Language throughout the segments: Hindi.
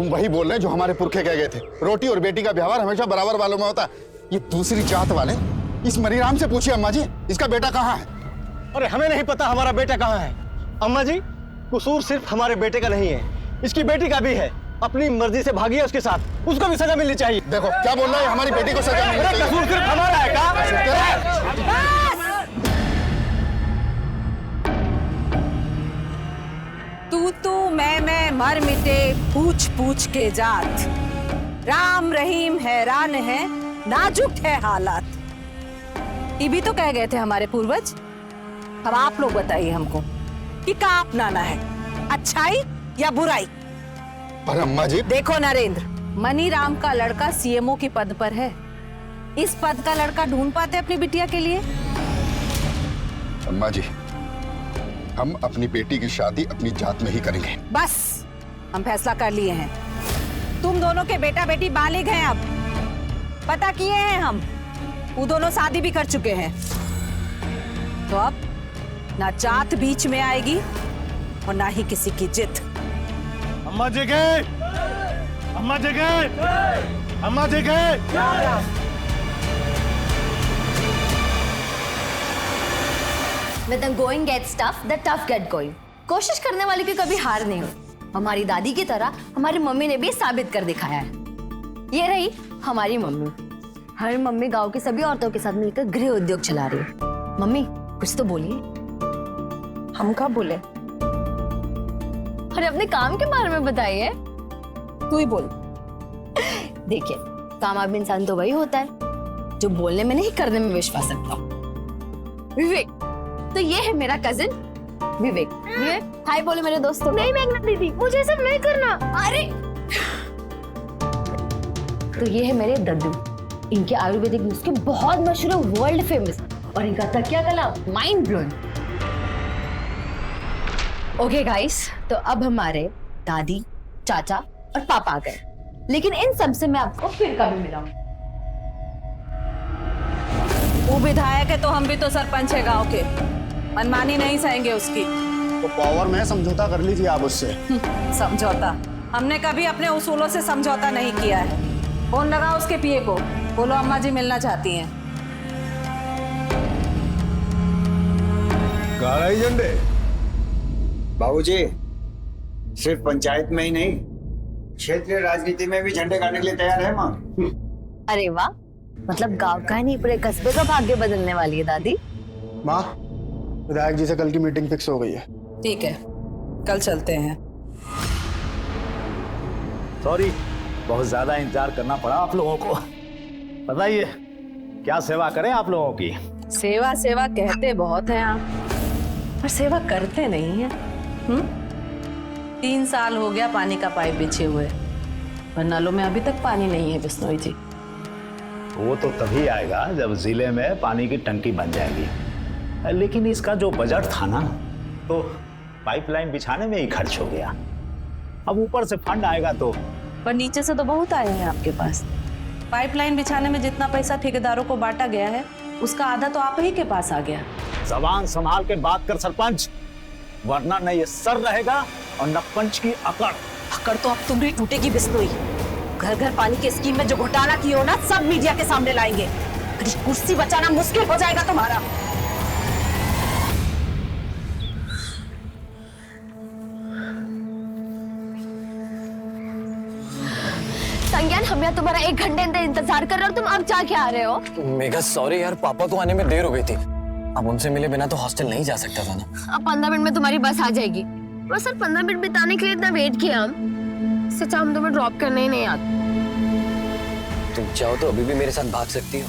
तुम वही बोल रहे हैं जो हमारे पुरखे कह गए थे, रोटी और बेटी का व्यवहार हमेशा बराबर वालों में होता है। ये दूसरी जात वाले, इस मनीराम से पूछिए अम्मा जी, इसका बेटा कहाँ है? अरे हमें नहीं पता हमारा बेटा कहाँ है। अम्मा जी, कसूर सिर्फ हमारे बेटे का नहीं है, इसकी बेटी का भी है। अपनी मर्जी से भागी है उसके साथ, उसको भी सजा मिलनी चाहिए। देखो क्या बोल रहा है, हमारी बेटी को सजा मिलनी चाहिए। कसूर सिर्फ हमारा है क्या? तू मैं मर मिटे पूछ पूछ के जात। राम रहीम हैरान है, नाजुक है हालात। ये भी तो कह गए थे हमारे पूर्वज। अब आप लोग बताइए हमको कि क्या अपनाना है, अच्छाई या बुराई? पर अम्मा जी, देखो नरेंद्र, मनीराम का लड़का सीएमओ के पद पर है। इस पद का लड़का ढूंढ पाते अपनी बिटिया के लिए? अम्मा जी, हम अपनी बेटी की शादी अपनी जात में ही करेंगे। बस, हम फैसला कर लिए हैं। तुम दोनों के बेटा बेटी बालिग हैं, अब पता किए हैं हम, वो दोनों शादी भी कर चुके हैं। तो अब ना जात बीच में आएगी और ना ही किसी की जिद। अम्मा जी गए, अम्मा जी गए, अम्मा जी गए। When the going gets tough, the tough get going. कोशिश करने वाले की कभी हार नहीं होती। हमारी दादी की तरह हमारी मम्मी ने भी साबित कर दिखाया है। ये रही हमारी मम्मी। हर मम्मी गांव की सभी औरतों के साथ मिलकर गृह उद्योग चला रही है। मम्मी कुछ तो बोलिए। हम क्या बोले? अरे अपने काम के बारे में बताइए। तू ही बोल। देखिए, कामयाब इंसान तो वही होता है जो बोलने में नहीं करने में विश्वास रखता हो। विवेक, तो ये है मेरा कजिन विवेक। विवेक हाय बोले मेरे दोस्तों। नहीं मेघना दीदी, मुझे सब नहीं करना। अरे तो ये है मेरे दद्दू। इनके आयुर्वेदिक नुस्खे बहुत मशहूर है, वर्ल्ड फेमस, और इनका तकिया कला माइंड ब्लोइंग। ओके गाइस, तो अब हमारे दादी, चाचा और पापा आ गए, लेकिन इन सब से मैं आपको फिर कभी मिलाऊंगी। वो विधायक है तो हम भी तो सरपंच है गांव के, मनमानी नहीं सहेंगे उसकी। तो पावर में समझौता कर लीजिए आप उससे। समझौता? हमने कभी अपने उसूलों से समझौता नहीं किया है। फोन लगा उसके पीए को, बोलो अम्मा जी मिलना चाहती हैं। गाढ़ा झंडे बाबूजी, सिर्फ पंचायत में ही नहीं, क्षेत्रीय राजनीति में भी झंडे गाड़ने के लिए तैयार है माँ। अरे वाह, मतलब गांव का ही नहीं पूरे कस्बे का भाग्य बदलने वाली है दादी। माँ, विधायक जी से कल की मीटिंग फिक्स हो गई है। ठीक है, कल चलते हैं। सॉरी, बहुत ज्यादा इंतजार करना पड़ा आप लोगों को। बताइए क्या सेवा करें आप लोगों की? सेवा सेवा कहते बहुत हैं आप, पर सेवा करते नहीं है। 3 साल हो गया पानी का पाइप बिछे हुए, पर नलों में अभी तक पानी नहीं है बिश्नोई जी। वो तो तभी आएगा जब जिले में पानी की टंकी बन जाएगी। लेकिन इसका जो बजट था ना, तो पाइपलाइन बिछाने में ही खर्च हो गया। अब ऊपर से फंड आएगा तो। पर नीचे से तो बहुत आए हैं आपके पास। पाइपलाइन बिछाने में जितना पैसा ठेकेदारों को बांटा गया है, उसका आधा तो आप ही के पास आ गया। जबान संभाल के बात कर सरपंच, वरना न ये सर रहेगा और न पंच की अकड़। अकड़ तो अब तुम्हारी टूटेगी बिश्नोई। घर घर पानी की स्कीम में जो घोटाला किया हो ना, सब मीडिया के सामने लाएंगे। कुर्सी बचाना मुश्किल हो जाएगा तुम्हारा। संज्ञान, हम यहाँ तुम्हारा 1 घंटे इंतजार कर रहे हो और तुम अब जाके आ रहे हो। मेघा सॉरी यार, पापा को आने में देर हो गई थी। अब उनसे मिले बिना तो हॉस्टल नहीं जा सकता था ना। अब 15 मिनट में तुम्हारी बस आ जाएगी। बस सर 15 मिनट बिताने के लिए इतना वेट किया हम। सच हम तुम्हें ड्रॉप करने ही नहीं आते। तुम चाहो तो अभी भी मेरे साथ भाग सकती हो।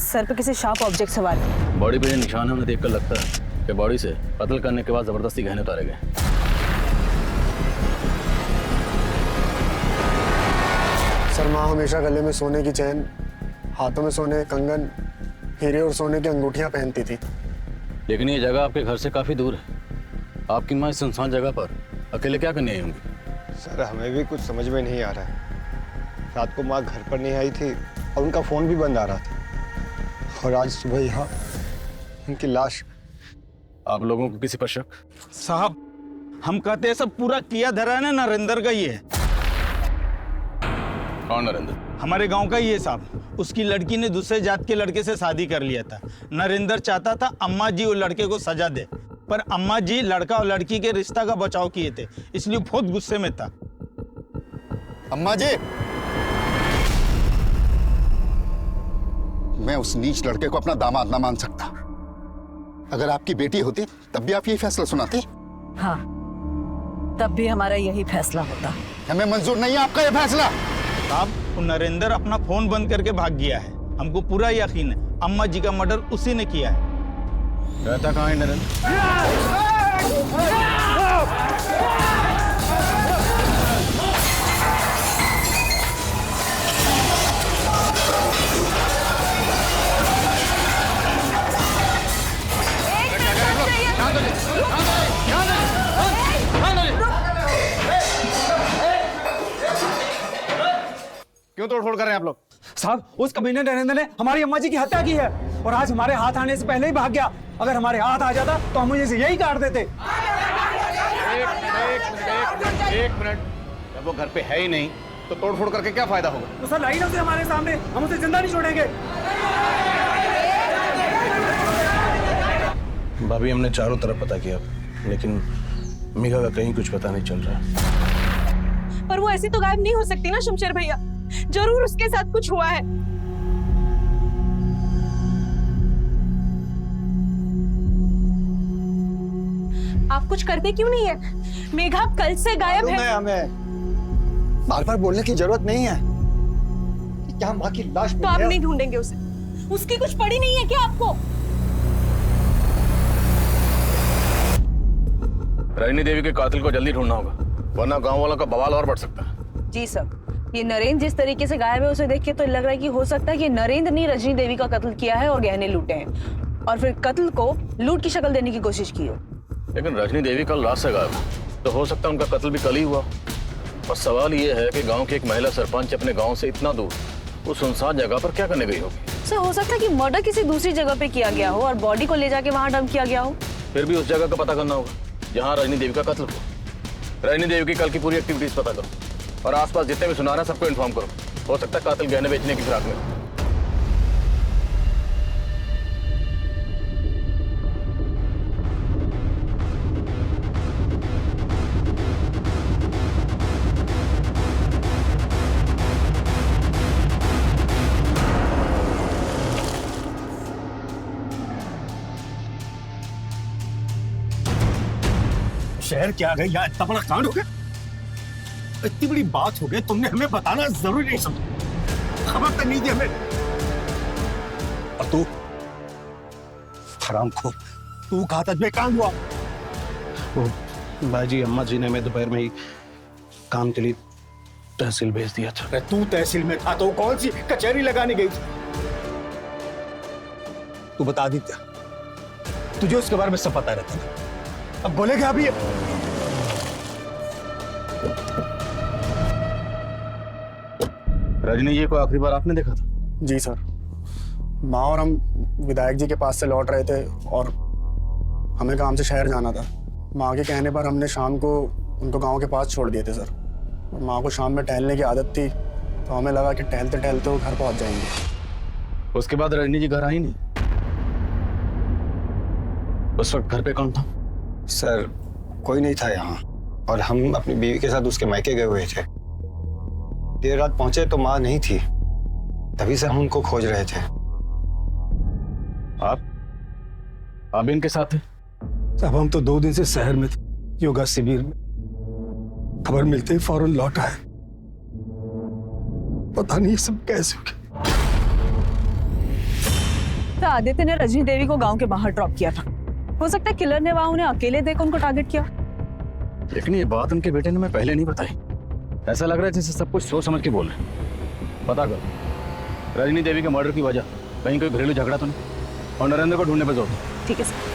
सर पे किसी शार्प ऑब्जेक्ट सवार है। बॉडी पे जो निशान है उन्हें देखकर लगता है कि बॉडी से कत्ल करने के बाद जबरदस्ती गहने उतारे गए। सर माँ हमेशा गले में सोने की चैन, हाथों में सोने के कंगन, हीरे और सोने की अंगूठियां पहनती थी। लेकिन ये जगह आपके घर से काफी दूर है। आपकी माँ इस सुनसान जगह पर अकेले क्या करने आई होंगी? सर हमें भी कुछ समझ में नहीं आ रहा है। रात को माँ घर पर नहीं आई थी और उनका फोन भी बंद आ रहा था, और आज सुबह यहाँ उनकी लाश। आप लोगों को किसी पर शक? साहब हम कहते हैं सब पूरा किया धरा है ना नरेंद्र का ही है। कौन नरेंद्र? हमारे गांव का ही है साहब। उसकी लड़की ने दूसरे जात के लड़के से शादी कर लिया था। नरेंद्र चाहता था अम्मा जी उस लड़के को सजा दे, पर अम्मा जी लड़का और लड़की के रिश्ता का बचाव किए थे, इसलिए बहुत गुस्से में था। अम्मा जी, मैं उस नीच लड़के को अपना दामाद ना मान सकता। अगर आपकी बेटी होती तब भी आप यही फैसला सुनाते? हाँ, तब भी हमारा यही फैसला होता। हमें मंजूर नहीं है आपका ये फैसला। साहब वो नरेंद्र अपना फोन बंद करके भाग गया है। हमको पूरा यकीन है अम्मा जी का मर्डर उसी ने किया है। रहता कहाँ है नरेंद्र? क्यों तोड़फोड़ कर रहे हैं आप लोग? साहब उस कमीने नरेंद्र ने हमारी अम्मा जी की हत्या की है और आज हमारे हाथ आने से पहले ही भाग गया। अगर हमारे हाथ आ जाता तो हम मुझे यही काट देते। एक मिनट, जब वो घर पे है ही नहीं तो तोड़फोड़ करके क्या फायदा होगा? तो सर लाई ना उसे हमारे सामने, हम उसे जिंदा नहीं छोड़ेंगे। भाभी हमने चारों तरफ पता किया, लेकिन मीका का कहीं कुछ पता नहीं चल रहा। पर वो ऐसी तो गायब नहीं हो सकती ना शमशेर भैया, जरूर उसके साथ कुछ हुआ है। आप कुछ करते क्यों नहीं है? मेघा कल से गायब है। हमें बार बार बोलने की जरूरत नहीं है। क्या माँ की लाश तो आप नहीं ढूंढेंगे उसे? उसकी कुछ पड़ी नहीं है क्या आपको? रजनी देवी के कातिल को जल्दी ढूंढना होगा, वरना गांव वालों का बवाल और बढ़ सकता है। जी सर, ये नरेंद्र जिस तरीके से गायब है उसे देख के तो लग रहा है कि हो सकता है कि नरेंद्र ने रजनी देवी का कत्ल किया है और गहने लूटे हैं और फिर कत्ल को लूट की शक्ल देने की कोशिश की हो। लेकिन रजनी देवी कल रात से गायब है, तो हो सकता है उनका कत्ल भी कल ही हुआ। और सवाल ये है कि गांव की एक महिला सरपंच अपने गांव से इतना दूर उस सुनसान जगह पर क्या करने गई होगी? सर हो सकता है कि मर्डर किसी दूसरी जगह पे किया गया हो और बॉडी को ले जाके वहां डंप किया गया हो। फिर भी उस जगह का पता करना होगा जहाँ रजनी देवी का कत्ल हुआ। रजनी देवी की कल की पूरी एक्टिविटीज पता करो और आसपास जितने भी सुनार हैं सबको इन्फॉर्म करो। हो सकता है कातिल गहने बेचने की फिराक में। शहर क्या गई यार, इतना बड़ा कांड हो गया, इतनी बड़ी बात हो गई, तुमने हमें बताना जरूरी नहीं समझा, खबर तक नहीं दी हमें। और तू हरामखोर, तू कहा था बेकाम हुआ? वो बाजी अम्मा जी ने हमें दोपहर में ही काम के लिए तहसील भेज दिया था। तू तहसील में था तो कौन सी कचहरी लगाने गई थी? तू बता दी क्या, तुझे उसके बारे में सब पता रहता था, अब बोलेगा अभी? रजनी जी को आखिरी बार आपने देखा था? जी सर, माँ और हम विधायक जी के पास से लौट रहे थे और हमें काम से शहर जाना था। माँ के कहने पर हमने शाम को उनको गांव के पास छोड़ दिए थे सर। माँ को शाम में टहलने की आदत थी तो हमें लगा कि टहलते टहलते वो घर पहुंच जाएंगे। उसके बाद रजनी जी घर आई नहीं? उस वक्त घर पे कौन था? सर कोई नहीं था यहाँ और हम अपनी बीवी के साथ उसके मायके गए हुए थे। देर रात पहुंचे तो माँ नहीं थी, तभी से हम उनको खोज रहे थे। आप इनके साथ थे? अब हम तो 2 दिन से शहर में थे, योगा शिविर में। खबर मिलते ही फौरन लौट आए। पता नहीं सब कैसे हो गया। लगता है आदित्य ने रजनी देवी को गांव के बाहर ड्रॉप किया था। हो सकता है किलर ने वहां उन्हें अकेले देख उनको टारगेट किया। लेकिन ये बात उनके बेटे ने मैं पहले नहीं बताई। ऐसा लग रहा है जैसे सब कुछ सोच समझ के बोल रहे हैं। पता कर रजनी देवी के मर्डर की वजह कहीं कोई घरेलू झगड़ा तो नहीं, और नरेंद्र को ढूंढने पे जोर दो। ठीक है सर।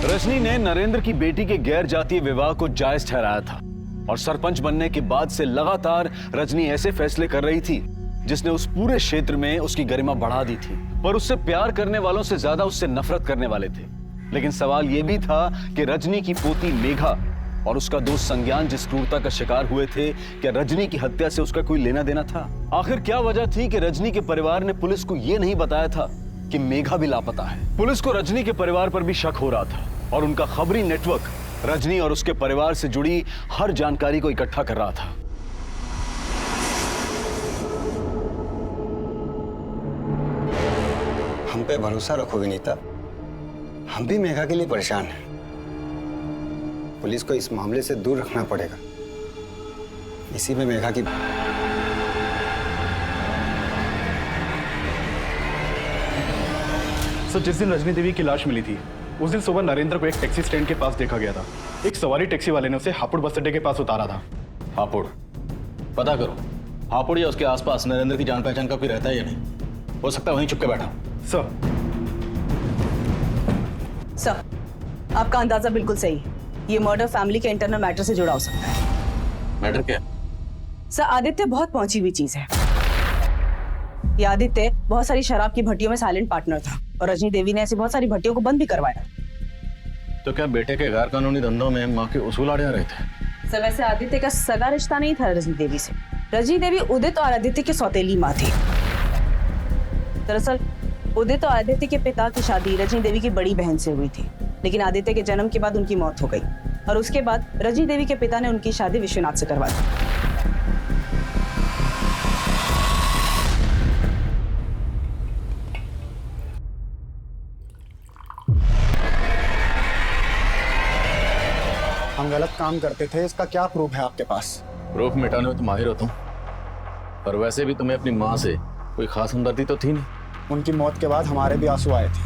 रजनी ने नरेंद्र की बेटी के गैर जातीय विवाह को जायज ठहराया था और सरपंच बनने के बाद से लगातार रजनी ऐसे फैसले कर रही थी जिसने उस पूरे क्षेत्र में उसकी गरिमा बढ़ा दी थी। पर उससे प्यार करने वालों से ज्यादा उससे नफरत करने वाले थे। लेकिन सवाल यह भी था कि रजनी की पोती मेघा और उसका दोस्त संज्ञान जिस क्रूरता का शिकार हुए थे, क्या रजनी की हत्या से उसका कोई लेना देना था? आखिर क्या वजह थी कि रजनी के परिवार ने पुलिस को यह नहीं बताया था कि मेघा भी लापता है? पुलिस को रजनी के परिवार पर भी शक हो रहा था और उनका खबरी नेटवर्क रजनी और उसके परिवार से जुड़ी हर जानकारी को इकट्ठा कर रहा था। हम पे भरोसा रखो विनीता, हम भी मेघा के लिए परेशान हैं। पुलिस को इस मामले से दूर रखना पड़ेगा। इसी में मेघा की सर, जिस दिन रजनी देवी की लाश मिली थी उस दिन सुबह नरेंद्र को एक टैक्सी स्टैंड के पास देखा गया था। एक सवारी टैक्सी वाले ने उसे हापुड़ बस अड्डे के पास उतारा था। हापुड़ पता करो, हापुड़ या उसके आसपास नरेंद्र की जान पहचान का कोई रहता है या नहीं? हो सकता है वहीं छुप के बैठा। सर आपका अंदाजा बिल्कुल सही है। ये मर्डर फैमिली के इंटरनल मैटर से जुड़ा हो सकता है। मैटर क्या? सर, आदित्य बहुत पहुंची हुई चीज है। ये आदित्य बहुत सारी शराब की भट्टियों में साइलेंट पार्टनर था और रजनी देवी ने ऐसी बहुत सारी भट्टियों को बंद भी करवाया। तो क्या बेटे के गैर कानूनी धंधों में माँ के उसूल आड़े आ रहे थे? सर, वैसे आदित्य का सगा रिश्ता नहीं था रजनी देवी से। रजनी देवी उदित और आदित्य की सौतेली माँ थी। दरअसल उदित और आदित्य के पिता की शादी रजनी देवी की बड़ी बहन से हुई थी, लेकिन आदित्य के जन्म के बाद उनकी मौत हो गई और उसके बाद रजनी देवी के पिता ने उनकी शादी विश्वनाथ से करवा दी। हम गलत काम करते थे, इसका क्या प्रूफ है आपके पास? प्रूफ मिटाने में तो माहिर हो तुम, पर वैसे भी तुम्हें अपनी माँ से कोई खास हमदर्दी तो थी नहीं। उनकी मौत के बाद हमारे भी आंसू आए थे,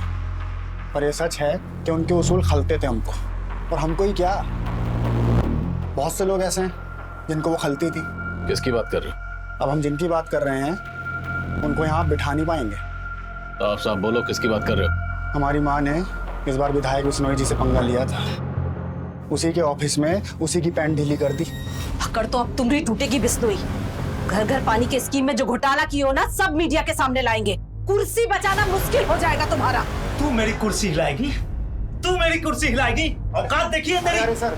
पर यह सच है कि उनके उसूल खलते थे हमको, और हमको ही क्या, बहुत से लोग ऐसे हैं जिनको वो खलती थी। किसकी बात कर रहे हो? अब हम जिनकी बात कर रहे हैं उनको यहाँ बिठा नहीं पाएंगे। तो आप साहब बोलो, किसकी बात कर रहे हो? हमारी माँ ने इस बार विधायक बिश्नोई जी से पंगा लिया था। उसी के ऑफिस में उसी की पैंट ढीली कर दी। पकड़ तो अब तुम्हारी टूटेगी बिश्नोई। घर घर पानी के स्कीम में जो घोटाला की हो ना, सब मीडिया के सामने लाएंगे। कुर्सी बचाना मुश्किल हो जाएगा तुम्हारा। तू मेरी कुर्सी हिलाएगी? तू मेरी कुर्सी हिलाएगी? औकात देखिए मेरी। अरे सर,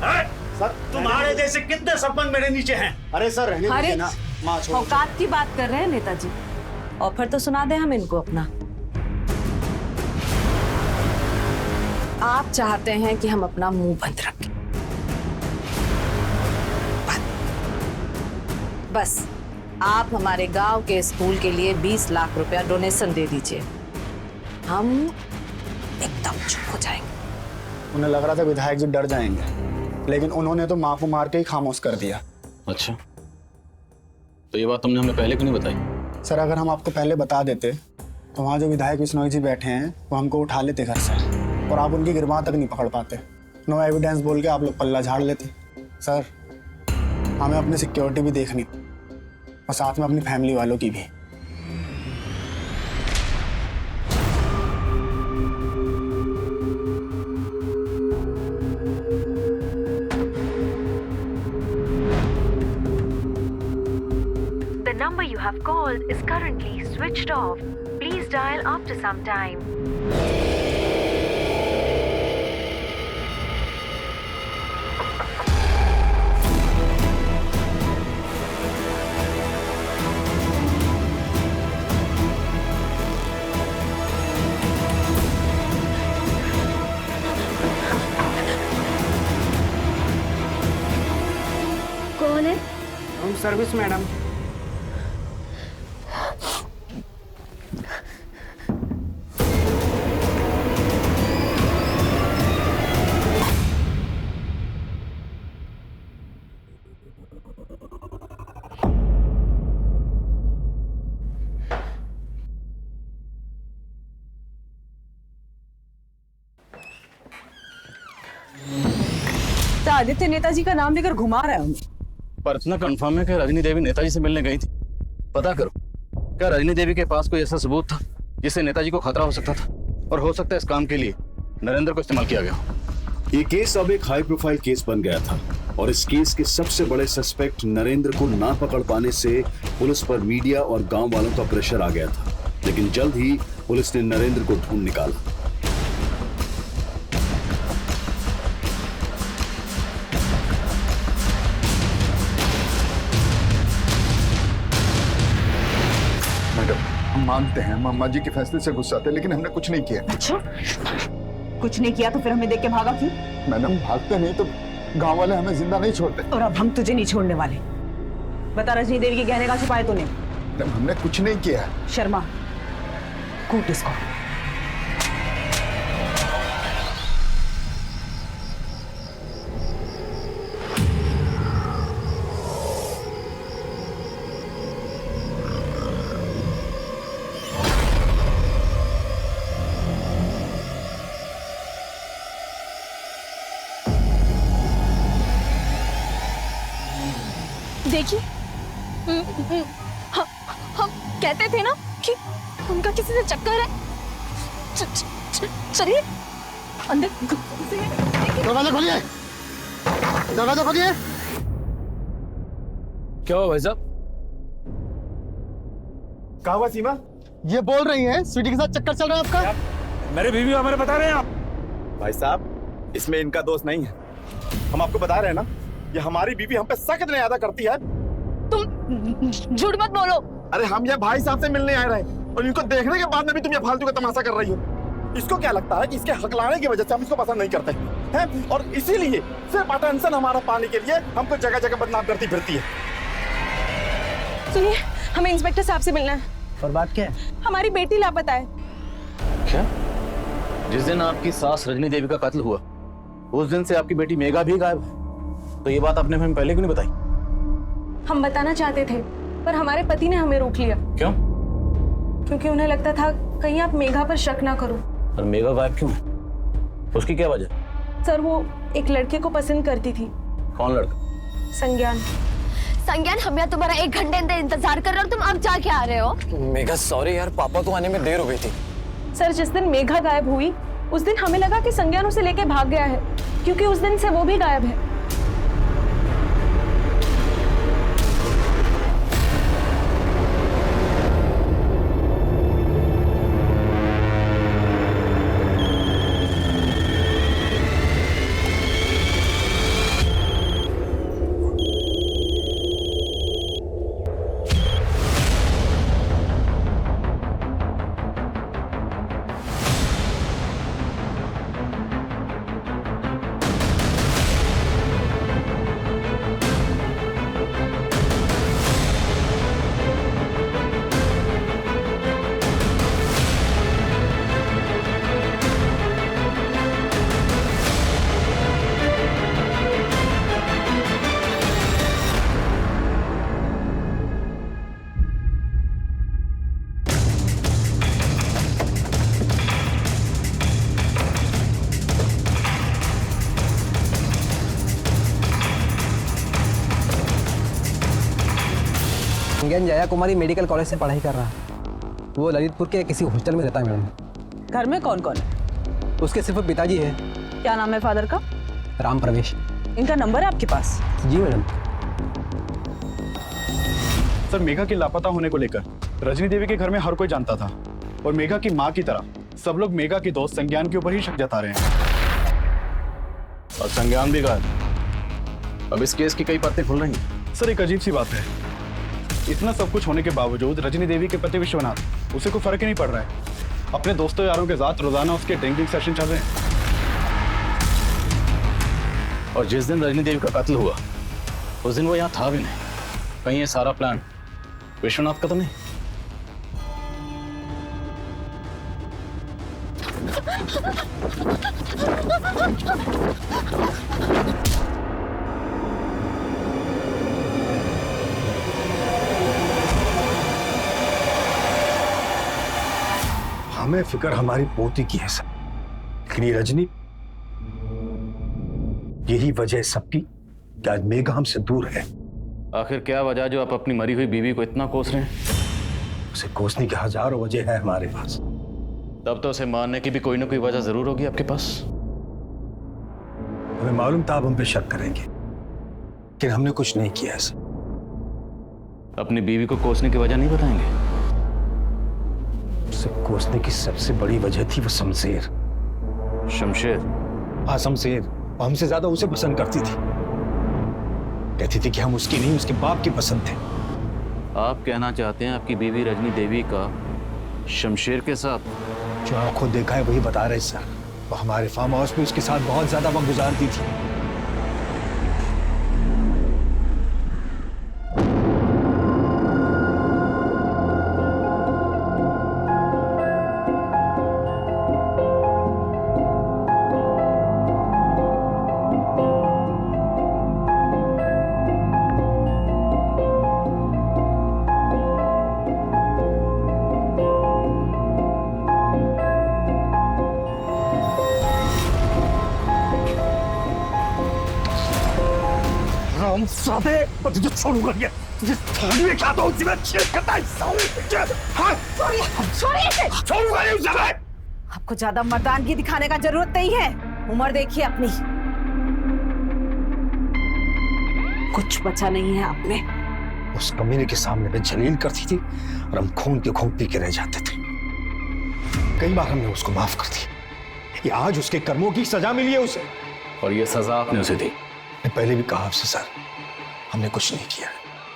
सर तुम्हारे जैसे कितने सरपंच मेरे नीचे हैं। अरे सर, रहने दीजिए ना। माँ छोड़। औकात की बात कर रहे हैं नेताजी, और फिर तो सुना दे हम इनको अपना। आप चाहते हैं कि हम अपना मुंह बंद रखें, बस आप हमारे गांव के स्कूल के लिए 20 लाख रुपया डोनेशन दे दीजिए, हम एकदम चुप हो जाएंगे। उन्हें लग रहा था विधायक जी डर जाएंगे, लेकिन उन्होंने तो माँ को मार के ही खामोश कर दिया। अच्छा, तो ये बात तुमने हमें पहले क्यों नहीं बताई? सर, अगर हम आपको पहले बता देते तो वहाँ जो विधायक बिश्नोई जी बैठे हैं वो हमको उठा लेते घर से, और आप उनकी गिरबान तक नहीं पकड़ पाते। नो एविडेंस बोल के आप लोग पल्ला झाड़ लेते। सर, हमें अपनी सिक्योरिटी भी देखनी और साथ में अपनी फैमिली वालों की भी। The number you have called is currently switched off. Please dial after some time. Service madam. Aditya Netaji का नाम लेकर घुमा रहा है उन्हें। पर इतना कंफर्म है कि रजनी देवी नेताजी से मिलने गई थी। पता करो, क्या रजनी देवी के पास कोई ऐसा सबूत था जिससे नेताजी को खतरा हो सकता था, और हो सकता है इस काम के लिए नरेंद्र को इस्तेमाल किया गया हो। ये केस अब एक हाई प्रोफाइल केस बन गया था और इस केस के सबसे बड़े सस्पेक्ट नरेंद्र को ना पकड़ पाने से पुलिस पर मीडिया और गांव वालों का प्रेशर आ गया था। लेकिन जल्द ही पुलिस ने नरेंद्र को ढूंढ निकाला। मैडम, हम मानते हैं हम अम्मा जी के फैसले से गुस्सा थे, लेकिन हमने कुछ नहीं किया। अच्छा, कुछ नहीं किया तो फिर हमें देख के भागा क्यों? मैडम, भागते नहीं तो गांव वाले हमें जिंदा नहीं छोड़ते। और अब हम तुझे नहीं छोड़ने वाले। बता, रजनी देवी के गहने का छुपाए तूने? मैडम, हमने कुछ नहीं किया। शर्मा, कूट इसको। देखिए, हम कहते थे ना कि उनका किसी से चक्कर है। चलिए अंदर। दरवाजा खोलिए, दरवाजा खोलिए। क्या हुआ भाई साहब? कहाँ हुआ सीमा? ये बोल रही है स्वीटी के साथ चक्कर चल रहा है आपका। मेरे बीवी हमारे बता रहे हैं आप। भाई साहब, इसमें इनका दोष नहीं है। हम आपको बता रहे हैं ना, ये हमारी बीवी हम पे सख्त न्यायादा करती है। तुम झूठ मत बोलो। अरे हम ये भाई साहब से मिलने आए रहे और इनको देखने के बाद में भी तुम ये फालतू का तमाशा कर रही हो। इसको क्या लगता है कि इसके हकलाने की वजह से हम इसको पसंद नहीं करते हैं, और इसीलिए सिर्फ अटेंशन हमारा पाने के लिए हमको जगह जगह बदनाम करती फिरती है। सुनिए, हमें इंस्पेक्टर साहब से मिलना है। और बात क्या है? हमारी बेटी लापता है। क्या? जिस दिन आपकी सास रजनी देवी का कत्ल हुआ, उस दिन से आपकी बेटी मेघा भी गायब है। तो ये बात आपने हमें पहले क्यों नहीं बताई? हम बताना चाहते थे, पर हमारे पति ने हमें रोक लिया। क्यों? क्योंकि उन्हें लगता था कहीं आप मेघा पर शक ना करो। और मेघा गायब क्यों है? उसकी क्या वजह? सर, वो एक लड़के को पसंद करती थी। कौन लड़का? संज्ञान। संज्ञान, हम यहाँ तुम्हारा 1 घंटे इंतजार कर रहे हो और तुम अब जाके आ रहे हो। मेघा सॉरी यार, पापा को आने में देर हो गई थी। सर, जिस दिन मेघा गायब हुई उस दिन हमें लगा कि संज्ञान उसे लेके भाग गया है, क्योंकि उस दिन से वो भी गायब है। संज्ञान जया कुमारी मेडिकल कॉलेज से पढ़ाई कर रहा है। वो ललितपुर के किसी हॉस्टल में रहता है मैडम। घर में कौन कौन है? उसके सिर्फ पिताजी है। क्या नाम है फादर का? राम प्रवेश। इनका नंबर है आपके पास? जी मैडम। सर, मेघा के लापता होने को लेकर रजनी देवी के घर में हर कोई जानता था, और मेघा की माँ की तरह सब लोग मेघा के दोस्त संज्ञान के ऊपर ही शक जता रहे हैं। और संज्ञान भी गायब। अब इस केस की कई परतें खुल रही हैं। सर, एक अजीब सी बात है, इतना सब कुछ होने के बावजूद रजनी देवी के पति विश्वनाथ, उसे कोई फर्क ही नहीं पड़ रहा है। अपने दोस्तों यारों के साथ रोजाना उसके ड्रिंकिंग सेशन चल रहे हैं। और जिस दिन रजनी देवी का कत्ल हुआ उस दिन वो यहाँ था भी नहीं। कहीं ये सारा प्लान विश्वनाथ का तो नहीं? हमें फिक्र हमारी पोती की है सर, लेकिन ये रजनी, यही वजह है सबकी कि आज मेघा हमसे दूर है। आखिर क्या वजह जो आप अपनी मरी हुई बीवी को इतना कोस रहे हैं? उसे कोसने की हजारों वजह है हमारे पास। तब तो उसे मारने की भी कोई ना कोई वजह जरूर होगी आपके पास। हमें मालूम था आप हम पे शक करेंगे, लेकिन हमने कुछ नहीं किया ऐसा। अपनी बीवी को कोसने की वजह नहीं बताएंगे? उसे कोसने की सबसे बड़ी वजह थी वो शमशेर। शमशेर? हाँ शमशेर, और हमसे ज्यादा उसे पसंद करती थी। कहती थी कि हम उसकी नहीं उसके बाप की पसंद थे। आप कहना चाहते हैं आपकी बीवी रजनी देवी का शमशेर के साथ? जो आप खुद देखा है वही बता रहे सर। वो हमारे फार्म हाउस में उसके साथ बहुत ज्यादा वक्त गुजारती थी। हम सादे पर तुझे छोड़ूंगा क्या? तुझे थाने में क्या तो उसी में छेद करता है साले। हाँ छोड़िए। छोड़ूंगा नहीं उसे मैं। आपको ज्यादा मर्दानगी दिखाने का जरूरत नहीं है। उम्र देखिए अपनी, कुछ बचा नहीं है आप में। उस कमीने के सामने में जलील करती थी और हम खून के खून पी के रह जाते थे। कई बार हमने उसको माफ कर दी। ये आज उसके कर्मों की सजा मिली है उसे, और ये सजा आपने उसे दी? मैं पहले भी कहा आपसे सर, हमने कुछ नहीं किया,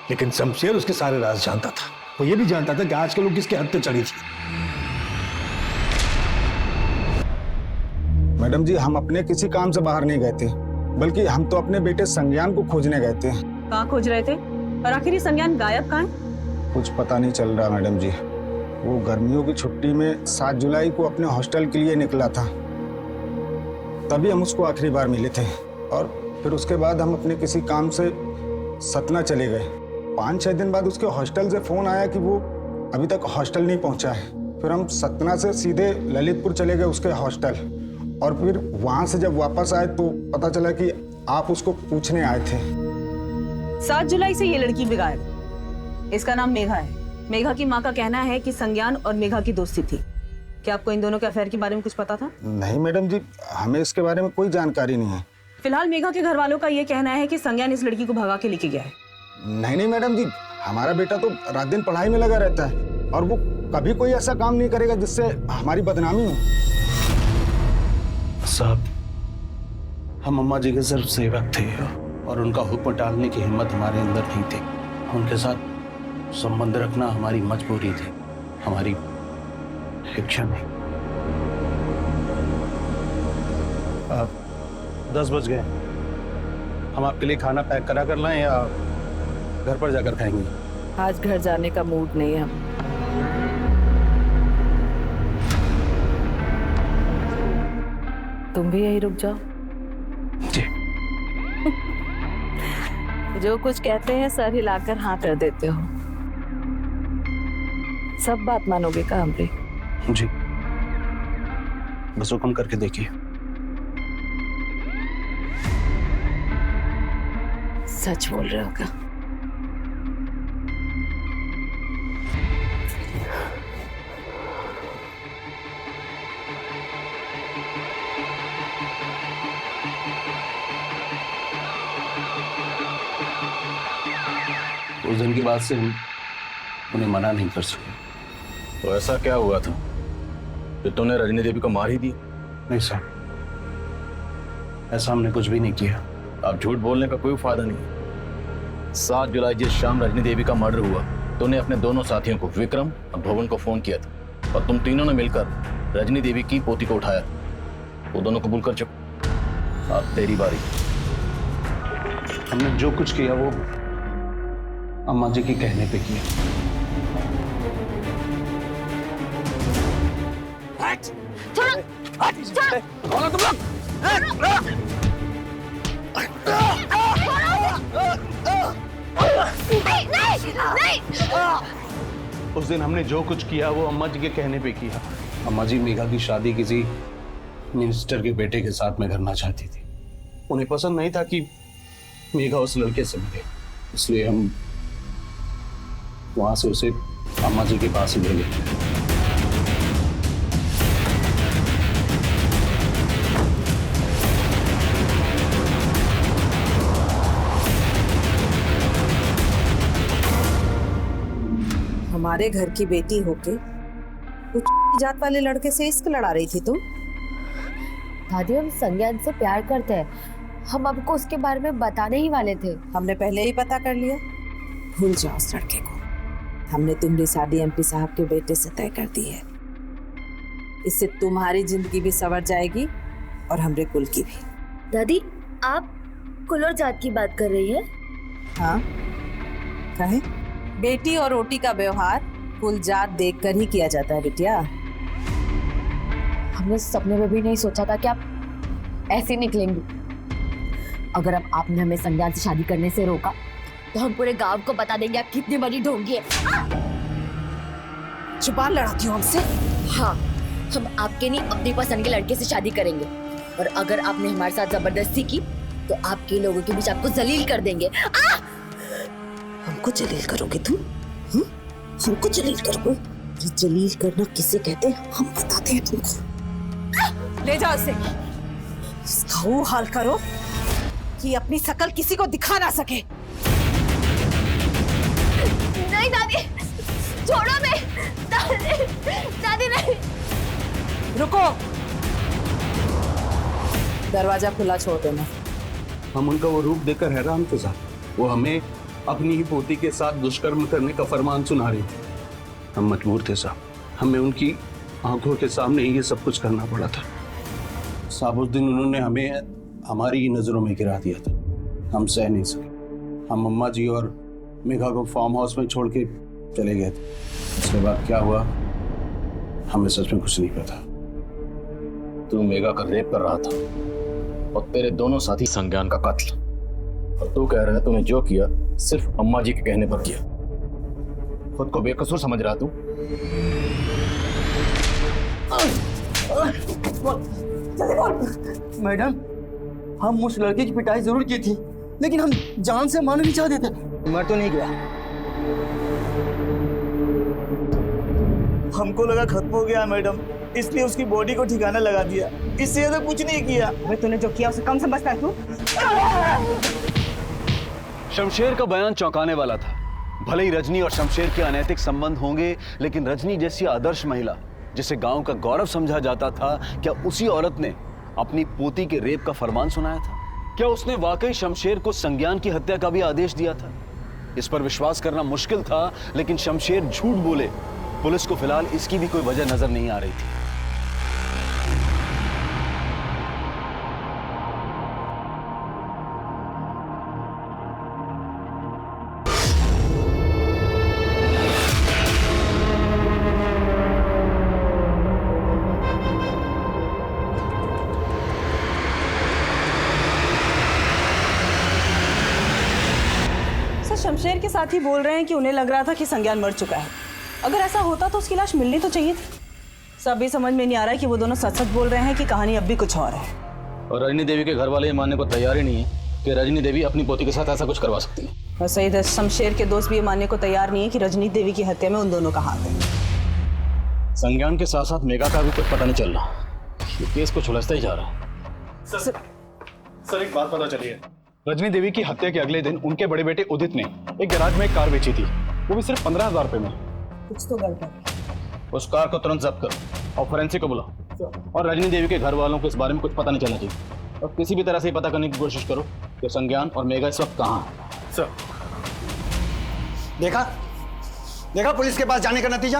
लेकिन शमशेर उसके सारे राज जानता था। वो ये भी जानता था कि आजकल वो किसके हद पे चढ़ी थी। मैडम जी, हम अपने किसी काम से बाहर नहीं गए थे, बल्कि हम तो अपने बेटे संज्ञान को खोजने गए थे। कहाँ खोज रहे थे? और आखिर ये संज्ञान गायब कहाँ है? कुछ पता नहीं चल रहा मैडम जी। वो गर्मियों की छुट्टी में 7 जुलाई को अपने हॉस्टल के लिए निकला था, तभी हम उसको आखिरी बार मिले थे। और फिर उसके बाद हम अपने किसी काम से सतना चले गए। 5-6 दिन बाद उसके हॉस्टल से फोन आया कि वो अभी तक हॉस्टल नहीं पहुंचा है। फिर हम सतना से सीधे ललितपुर चले गए उसके हॉस्टल, और फिर वहां से जब वापस आए तो पता चला कि आप उसको पूछने आए थे। 7 जुलाई से ये लड़की भी गायब। इसका नाम मेघा है। मेघा की माँ का कहना है कि संज्ञान और मेघा की दोस्ती थी। क्या आपको इन दोनों के अफेयर के बारे में कुछ पता था? नहीं मैडम जी, हमें इसके बारे में कोई जानकारी नहीं है। फिलहाल मेघा के घर वालों का ये कहना है कि संज्ञान इस लड़की को भगा के लेके गया है। नहीं मैडम जी, हमारा बेटा तो रात दिन पढ़ाई में लगा रहता है, और वो कभी कोई ऐसा काम नहीं करेगा जिससे हमारी बदनामी हो। साहब, हम अम्मा जी के सिर्फ सेवक थे और उनका हुक्म टालने की हिम्मत हमारे अंदर नहीं थी। उनके साथ संबंध रखना हमारी मजबूरी थी, हमारी इच्छा नहीं। 10 बज गए। हम आपके लिए खाना पैक करा कर लाएं या घर पर जाकर खाएंगे? आज घर जाने का मूड नहीं है हम। तुम भी यही रुक जाओ। जी। जो कुछ कहते हैं सर हिलाकर हाँ कर देते हो। सब बात मानोगे का हमरे? जी, बस हुक्म करके देखिए। सच बोल रहे हो क्या? उस दिन की बात से हम उन्हें मना नहीं कर सके। तो ऐसा क्या हुआ था कि तूने रजनी देवी को मार ही दी? नहीं सर, ऐसा हमने कुछ भी नहीं किया। अब झूठ बोलने का कोई फायदा नहीं। 7 जुलाई जिस शाम रजनी देवी का मर्डर हुआ, तूने अपने दोनों साथियों को विक्रम और भवन को फोन किया था, और तुम तीनों ने मिलकर रजनी देवी की पोती को उठाया। वो दोनों कबूल कर चुके। अब तेरी बारी। हमने जो कुछ किया वो अम्मा जी के कहने पे किया। कौन हो तुम लोग? नहीं। उस दिन हमने जो कुछ किया वो अम्मा जी के कहने पे किया। अम्मा जी मेघा की शादी किसी मिनिस्टर के बेटे के साथ में करना चाहती थी, उन्हें पसंद नहीं था कि मेघा उस लड़के से मिले, इसलिए हम वहां से उसे अम्मा जी के पास ही ले गए। हमारे घर की बेटी होके कुछ जात वाले लड़के से इश्क लड़ा रही थी तुम। दादी हम संज्ञान से प्यार करते हैं, हम आपको उसके बारे में बताने ही वाले थे। हमने पहले ही पता कर लिया। भूल जाओ उस लड़के को। हमने तुम्हारी शादी एमपी साहब के बेटे से तय कर दी है। इससे तुम्हारी जिंदगी भी संवर जाएगी और हमरे कुल की भी। दादी आप कुल और जात की बात कर रही है? हाँ कहे, बेटी और रोटी का व्यवहार कुल जात देखकर ही किया जाता है बिटिया। हमने सपने में भी नहीं सोचा था कि आप ऐसे निकलेंगी। अगर अब आपने हमें संज्ञान से शादी करने से रोका तो हम पूरे गांव को बता देंगे आप कितनी बड़ी ढोंगी है। जुबान लड़ाती हो हमसे? हाँ, हम आपके नहीं अपनी पसंद के लड़के से शादी करेंगे और अगर आपने हमारे साथ जबरदस्ती की तो आपके लोगों के बीच आपको जलील कर देंगे। हमको जलील करोगे तुम? हमको जलील करोगे? जलील करना किसे कहते हैं हम बताते हैं तुमको। ले जाओ इसे, इसका वो हाल करो कि अपनी शकल किसी को दिखा ना सके। नहीं दादी, छोड़ो मैं। दादी नहीं। रुको, दरवाजा खुला छोड़ देना। हम उनका वो रूप देखकर हैरान थे साहब, वो हमें अपनी ही पोती के साथ दुष्कर्म करने का फरमान सुना रही थी। हम मजबूर थे साहब, हमें उनकी आंखों के सामने ही ये सब कुछ करना पड़ा था साहब। उस दिन उन्होंने हमें हमारी ही नजरों में गिरा दिया था, हम सह नहीं सके। हम अम्मा जी और मेघा को फार्म हाउस में छोड़ के चले गए थे। उसके बाद क्या हुआ हमें सच में कुछ नहीं पता। तू मेघा का रेप कर रहा था और तेरे दोनों साथी संज्ञान का कत्ल, और तू कह रहा है तूने जो किया सिर्फ अम्मा जी के कहने पर किया। खुद को बेकसूर समझ रहा तू? मैडम, हम उस लड़के की पिटाई जरूर की थी, लेकिन हम जान से मारना नहीं चाहते थे। मर तो नहीं गया। हमको लगा खत्म हो गया मैडम, इसलिए उसकी बॉडी को ठिकाना लगा दिया, इससे ज्यादा कुछ नहीं किया। तूने जो किया उसे कम समझता है तू? शमशेर का बयान चौंकाने वाला था। भले ही रजनी और शमशेर के अनैतिक संबंध होंगे, लेकिन रजनी जैसी आदर्श महिला जिसे गांव का गौरव समझा जाता था, क्या उसी औरत ने अपनी पोती के रेप का फरमान सुनाया था? क्या उसने वाकई शमशेर को संज्ञान की हत्या का भी आदेश दिया था? इस पर विश्वास करना मुश्किल था, लेकिन शमशेर झूठ बोले, पुलिस को फिलहाल इसकी भी कोई वजह नजर नहीं आ रही थी। शमशेर के साथ ही बोल रहे हैं कि उन्हें लग रहा था कि संज्ञान मर चुका है। अगर ऐसा होता तो उसकी लाश मिलनी तो चाहिए थी। सब भी समझ में नहीं आ रहा है कि वो दोनों सच सच बोल रहे हैं कि कहानी अब भी कुछ और है। और रजनी देवी के घर वाले ये मानने को तैयार ही नहीं है कि रजनी देवी अपनी पोती के साथ ऐसा कुछ करवा सकती है। और सही है, शमशेर के दोस्त भी ये मानने को तैयार नहीं है कि रजनी देवी की हत्या में उन दोनों का हाथ है। संज्ञान के साथ साथ मेघा का भी कुछ पता नहीं चल रहा, ये केस को सुलझता ही जा रहा है। सर एक बात पता चली है, रजनी देवी की हत्या के अगले दिन उनके बड़े बेटे उदित ने एक गैराज में एक कार बेची थी, वो भी सिर्फ 15,000 रुपए में। कुछ तो गलत है। उस कार को तुरंत जब्त करो और फोरेंसिक को बुलाओ, और रजनी देवी के घर वालों को इस बारे में कुछ पता नहीं चलना चाहिए, और किसी भी तरह से पता करने की कोशिश करो कि संज्ञान और मेघा इस वक्त कहाँ है। सर देखा पुलिस के पास जाने का नतीजा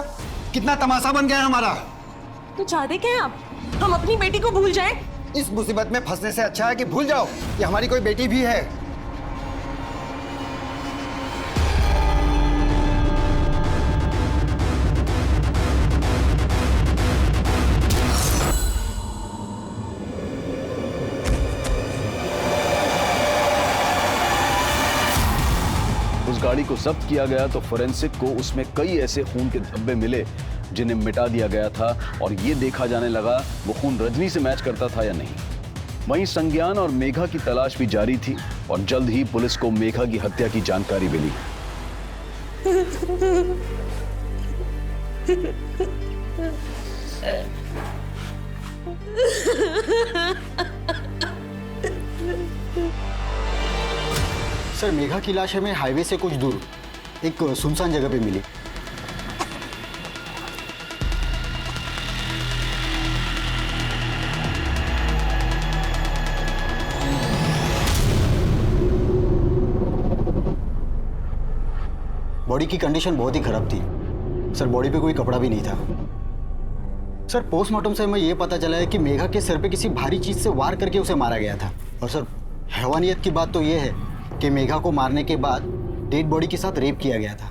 कितना तमाशा बन गया है हमारा। तो चाहते क्या हैं आप? हम अपनी बेटी को भूल जाएं? इस मुसीबत में फंसने से अच्छा है कि भूल जाओ कि हमारी कोई बेटी भी है। उस गाड़ी को जब्त किया गया तो फोरेंसिक को उसमें कई ऐसे खून के धब्बे मिले जिन्हें मिटा दिया गया था, और ये देखा जाने लगा वो खून रजनी से मैच करता था या नहीं। वहीं संज्ञान और मेघा की तलाश भी जारी थी और जल्द ही पुलिस को मेघा की हत्या की जानकारी मिली। सर, मेघा की लाश हमें हाईवे से कुछ दूर एक सुनसान जगह पे मिली। बॉडी की कंडीशन बहुत ही खराब थी सर, बॉडी पे कोई कपड़ा भी नहीं था। सर, पोस्टमार्टम से हमें यह पता चला है कि मेघा के सर पे किसी भारी चीज से वार करके उसे मारा गया था। और सर, हैवानियत की बात तो यह है कि मेघा को मारने के बाद डेड बॉडी के साथ रेप किया गया था।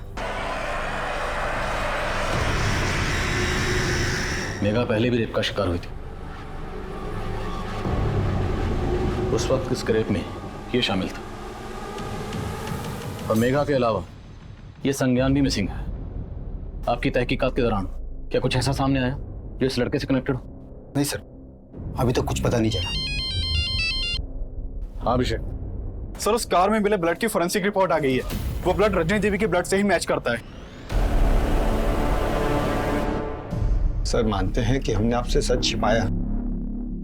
मेघा पहले भी रेप का शिकार हुई थी। उस वक्त इस रेप में ये शामिल था। और मेघा के अलावा ये संज्ञान भी मिसिंग है। आपकी तहकीकात के दौरान क्या कुछ ऐसा सामने आया जो इस लड़के से कनेक्टेड हो? नहीं सर, अभी तक कुछ पता नहीं चला। हाँ अभिषेक। सर, उस कार में मिले ब्लड की फोरेंसिक रिपोर्ट आ गई है। वो ब्लड रजनी देवी के ब्लड से ही मैच करता है। सर, मानते हैं कि हमने आपसे सच छिपाया,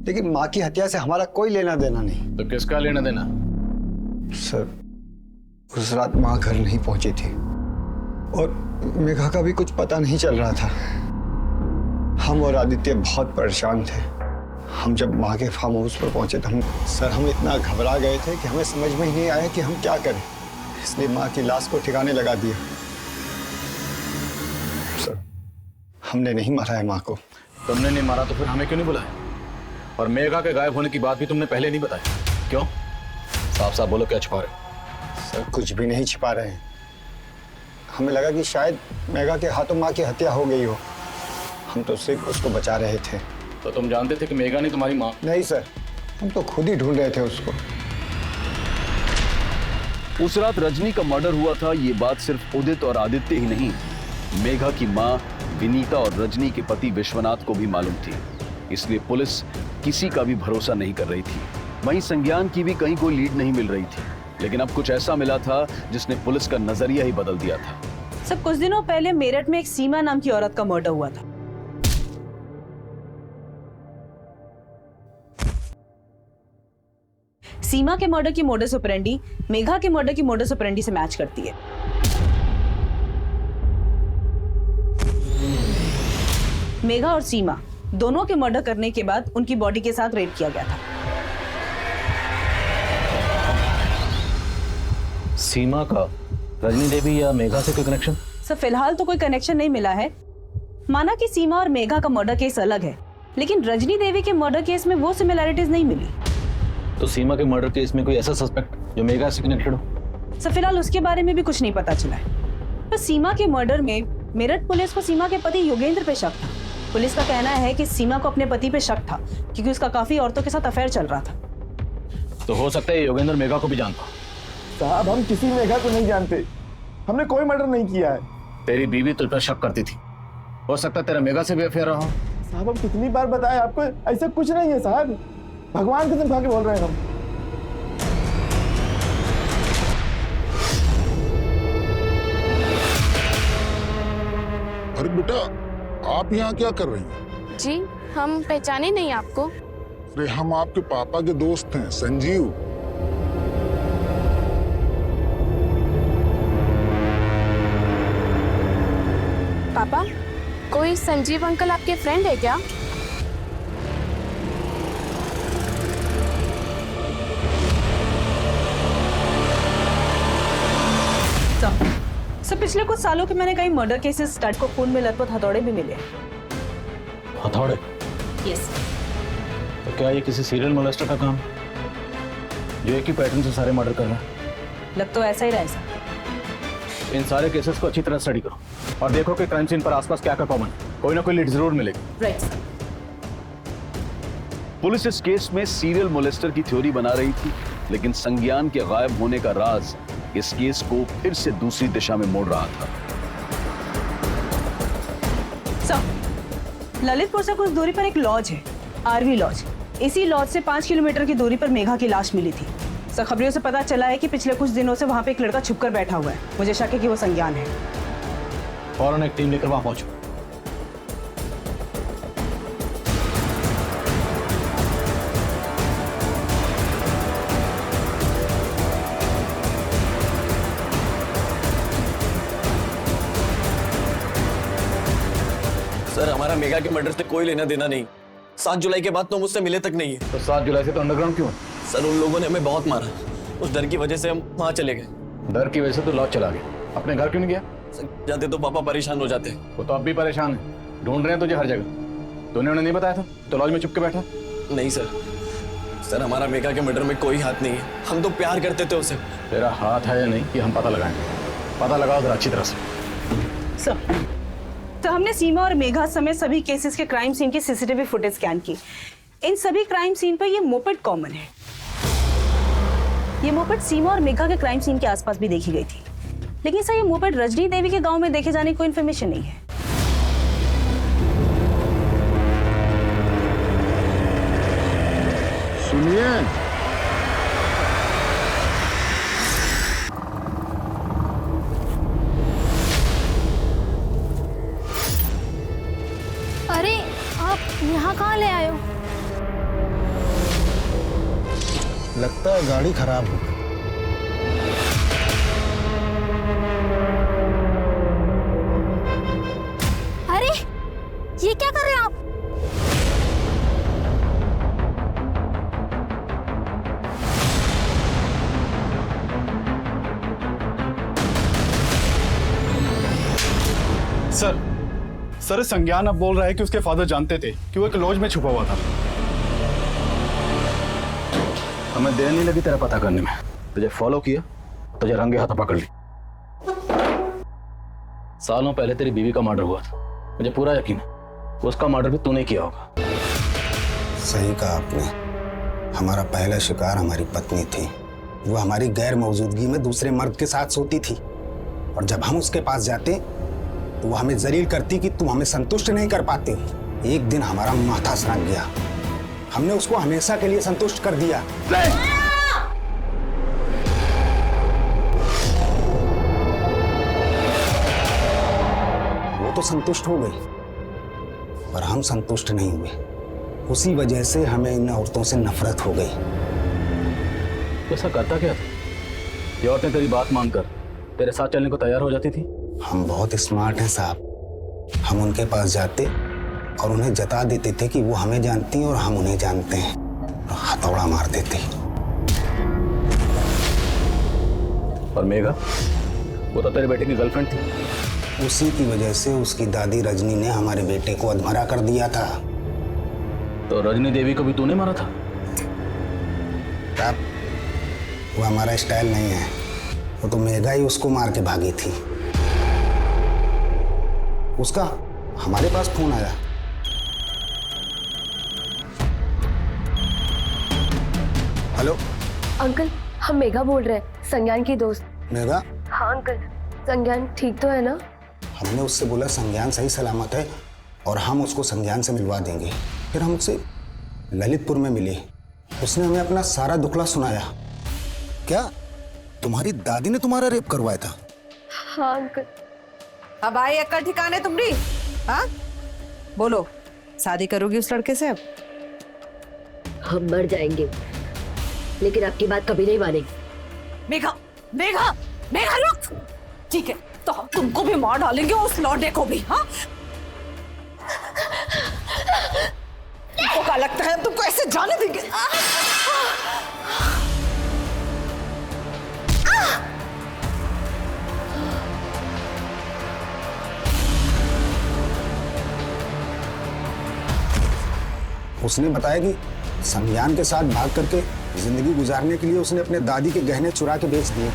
लेकिन माँ की हत्या से हमारा कोई लेना देना नहीं। तो किसका लेना देना? सर, उस रात माँ घर नहीं पहुंची थी और मेघा का भी कुछ पता नहीं चल रहा था। हम और आदित्य बहुत परेशान थे। हम जब माँ के फार्म हाउस पर पहुंचे तो हम इतना घबरा गए थे कि हमें समझ में ही नहीं आया कि हम क्या करें। इसलिए माँ की लाश को ठिकाने लगा दिया। सर, हमने नहीं मारा है माँ को। तुमने नहीं मारा तो फिर हमें क्यों नहीं बुलाया? और मेघा के गायब होने की बात भी तुमने पहले नहीं बताई, क्यों? साफ साफ बोलो, क्या छुपा रहे हो? सर, कुछ भी नहीं छिपा रहे हैं। हमें लगा कि शायद मेघा के हाथों माँ की हत्या हो गई हो। हम तो सिर्फ उसको बचा रहे थे। तो तुम जानते थे कि मेघा ने तुम्हारी माँ? नहीं सर, हम तो खुद ही ढूंढ रहे थे उसको। उस रात रजनी का मर्डर हुआ था, ये बात सिर्फ उदित और आदित्य ही नहीं, मेघा की माँ विनीता और रजनी के पति विश्वनाथ को भी मालूम थी। इसलिए पुलिस किसी का भी भरोसा नहीं कर रही थी। वहीं संज्ञान की भी कहीं कोई लीड नहीं मिल रही थी। लेकिन अब कुछ ऐसा मिला था जिसने पुलिस का नजरिया ही बदल दिया था। सब कुछ दिनों पहले मेरठ में एक सीमा नाम की औरत का मर्डर हुआ था। सीमा के मर्डर की मोडस ऑपरेंडी मेघा के मर्डर की मोडस ऑपरेंडी से मैच करती है। मेघा और सीमा दोनों के मर्डर करने के बाद उनकी बॉडी के साथ रेप किया गया था। सीमा का रजनी देवी या मेघा से कोई कनेक्शन? सर, फिलहाल तो कोई कनेक्शन नहीं मिला है। माना कि सीमा और मेघा का मर्डर केस अलग है, लेकिन रजनी देवी के मर्डर केस में वो सिमिलैरिटीज नहीं मिली। तो सीमा के मर्डर केस में कोई ऐसा सस्पेक्ट जो मेघा से कनेक्टेड हो? सर, फिलहाल उसके बारे में भी कुछ नहीं पता चला है। पर सीमा के मर्डर में मेरठ पुलिस को सीमा के पति योगेंद्र पे शक था। पुलिस का कहना है कि सीमा को अपने पति पे शक था क्योंकि उसका काफी औरतों के साथ अफेयर चल रहा था। तो हो सकता है योगेंद्र मेघा को भी जानता। साहब, हम किसी मेघा को नहीं जानते। हमने कोई मर्डर नहीं किया है। तेरी बीवी तुझ पर शक करती थी, हो सकता है तेरा मेघा से भी अफेयर रहा हो। साहब, हम कितनी बार बताएं आपको, ऐसा कुछ नहीं है साहब। भगवान कसम खा के बोल रहे हैं हम। अरे बेटा, आप यहाँ क्या कर रही हैं? जी, हम पहचाने नहीं आपको। अरे हम आपके पापा के दोस्त हैं, संजीव। पापा, कोई संजीव अंकल आपके फ्रेंड है क्या? सर, पिछले कुछ सालों के मैंने कई मर्डर केसेस स्टार्ट को खून में लथपथ हथौड़े भी मिले। हथौड़े? यस। तो क्या ये किसी सीरियल मोलेस्टर का काम जो एक ही पैटर्न से सारे मर्डर कर रहा है? लग तो ऐसा ही रहा है सर। इन सारे केसेस को अच्छी तरह स्टडी करो और देखो कि क्राइम सीन पर आसपास क्या क्या कॉमन है। कोई ना कोई लीड जरूर मिलेगी। Right sir. पुलिस इस केस में सीरियल मोलेस्टर की थ्योरी बना रही थी, लेकिन संज्ञान के गायब होने का राज इस केस को फिर से दूसरी दिशा में मोड़ रहा था। सर, ललितपुर से कुछ दूरी पर एक लॉज है, आरवी लॉज। इसी लॉज से 5 किलोमीटर की दूरी पर मेघा की लाश मिली थी। सर, खबरियों से पता चला है कि पिछले कुछ दिनों से वहाँ पे एक लड़का छुपकर बैठा हुआ है। मुझे शक है कि वो संज्ञान है। फौरन एक टीम लेकर वहां पहुंचो। सर, हमारा मेघा के मर्डर से कोई लेना देना नहीं। 7 जुलाई के बाद तो मुझसे मिले तक नहीं है। तो 7 जुलाई से तो अंडरग्राउंड क्यों? सर, उन लोगों ने हमें बहुत मारा। उस डर की वजह से हम वहाँ चले गए। डर की वजह से तो लॉज चला गया, अपने घर क्यों नहीं गया? जाते तो पापा परेशान हो जाते। वो तो अब भी परेशान है, ढूंढ रहे हैं तुझे हर जगह। तूने उन्हें नहीं बताया था तो लॉज में चुप के बैठा? नहीं सर, सर हमारा मेघा के मर्डर में कोई हाथ नहीं है। हम तो प्यार करते थे उसे। तेरा हाथ है या नहीं ये हम पता लगाएंगे। पता लगाओ जरा अच्छी तरह से। सर, तो हमने सीमा और मेघा समेत सभी केसेस के क्राइम सीन की सीसीटीवी फुटेज स्कैन की। इन सभी क्राइम सीन पर ये मोपेड कॉमन है। ये मोपेड सीमा और मेघा के क्राइम सीन के आसपास भी देखी गई थी, लेकिन सर ये मोपेड रजनी देवी के गांव में देखे जाने की कोई इन्फॉर्मेशन नहीं है। सुनिए, अरे आप यहाँ कहाँ ले आए हो? लगता है गाड़ी खराब हो गई। अरे ये क्या कर रहे हैं आप? सर संज्ञान अब बोल रहा है कि उसके फादर जानते थे कि वो एक लॉज में छुपा हुआ था। हमें देर नहीं लगी तेरा पता करने में। तुझे फॉलो किया, तुझे रंगे हाथों पकड़ ली। सालों पहले तेरी बीवी का मर्डर हुआ था, मुझे पूरा यकीन है उसका मर्डर भी तूने किया होगा। सही कहा आपने। हमारा पहला शिकार हमारी पत्नी थी। वो हमारी गैर मौजूदगी में दूसरे मर्द के साथ सोती थी, और जब हम उसके पास जाते तो वो हमें जलील करती कि तुम हमें संतुष्ट नहीं कर पाते। एक दिन हमारा माथा सनक गया। हमने उसको हमेशा के लिए संतुष्ट कर दिया। वो तो संतुष्ट हो गई, पर हम संतुष्ट नहीं हुए। उसी वजह से हमें इन औरतों से नफरत हो गई। तो ऐसा करता क्या था? ये औरतें तेरी बात मानकर तेरे साथ चलने को तैयार हो जाती थी। हम बहुत स्मार्ट हैं साहब। हम उनके पास जाते और उन्हें जता देते थे कि वो हमें जानती हैं और हम उन्हें जानते हैं, और हथौड़ा मार देते। और मेघा, वो तो तेरे बेटे की गर्लफ्रेंड थी। उसी की वजह से उसकी दादी रजनी ने हमारे बेटे को अधमरा कर दिया था। तो रजनी देवी को भी तूने मारा था? तब वो हमारा स्टाइल नहीं है। वो तो मेघा ही उसको मार के भागी थी। उसका हमारे पास फोन आया। हेलो अंकल, हम मेघा बोल रहे हैं, संज्ञान की दोस्त। मेघा? हाँ अंकल, संज्ञान ठीक तो है ना? हमने उससे बोला संज्ञान सही सलामत है और हम उसको संज्ञान से मिलवा देंगे। फिर हम उससे ललितपुर में मिले। उसने हमें अपना सारा दुखला सुनाया। क्या तुम्हारी दादी ने तुम्हारा रेप करवाया था? हाँ अंकल। अब आई अक्ल ठिकाने तुम्हारी? हाँ बोलो, शादी करोगी उस लड़के से? अब हम मर जाएंगे, लेकिन आपकी बात कभी नहीं मानेंगे। मेघा, मेघा, मेघा रुक। ठीक है, तो हम तुमको भी मार डालेंगे, उस लौंडे को भी। हाँ, तुमको क्या लगता है तुमको ऐसे जाने देंगे? उसने बताया कि संज्ञान के साथ भाग करके जिंदगी गुजारने के लिए उसने अपने दादी के गहने चुरा के बेच दिए।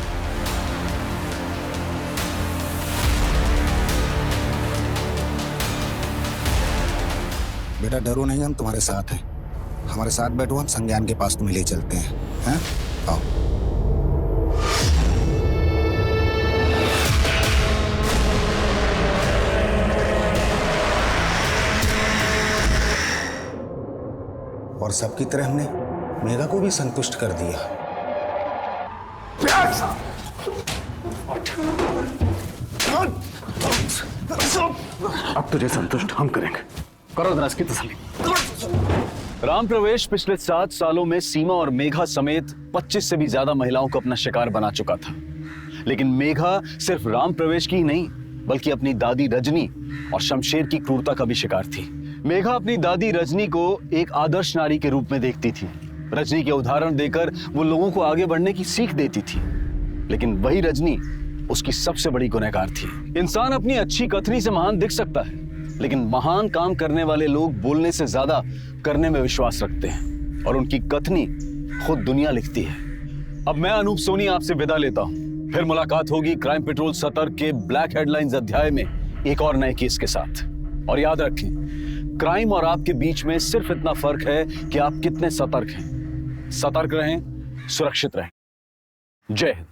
बेटा डरो नहीं, हम तुम्हारे साथ हैं। हमारे साथ बैठो, हम संज्ञान के पास तुम्हें ले चलते हैं। हैं? आओ। और सबकी तरह हमने मेघा को भी संतुष्ट कर दिया। अब तुझे संतुष्ट हम करेंगे। करो जरा इसकी तसल्ली। राम प्रवेश पिछले 7 सालों में सीमा और मेघा समेत 25 से भी ज्यादा महिलाओं को अपना शिकार बना चुका था। लेकिन मेघा सिर्फ राम प्रवेश की ही नहीं बल्कि अपनी दादी रजनी और शमशेर की क्रूरता का भी शिकार थी। मेघा अपनी दादी रजनी को एक आदर्श नारी के रूप में देखती थी। रजनी के उदाहरण देकर वो लोगों को आगे बढ़ने की सीख देती थी। लेकिन वही रजनी उसकी सबसे बड़ी गुनहगार थी। इंसान अपनी अच्छी कथनी से महान दिख सकता है, लेकिन महान काम करने वाले लोग बोलने से ज्यादा करने में विश्वास रखते हैं और उनकी कथनी खुद दुनिया लिखती है। अब मैं अनूप सोनी आपसे विदा लेता हूं। फिर मुलाकात होगी क्राइम पेट्रोल सतर्क के ब्लैक हेडलाइंस अध्याय में एक और नए केस के साथ। और याद रखें, क्राइम और आपके बीच में सिर्फ इतना फर्क है कि आप कितने सतर्क हैं। सतर्क रहें, सुरक्षित रहें। जय हिंद।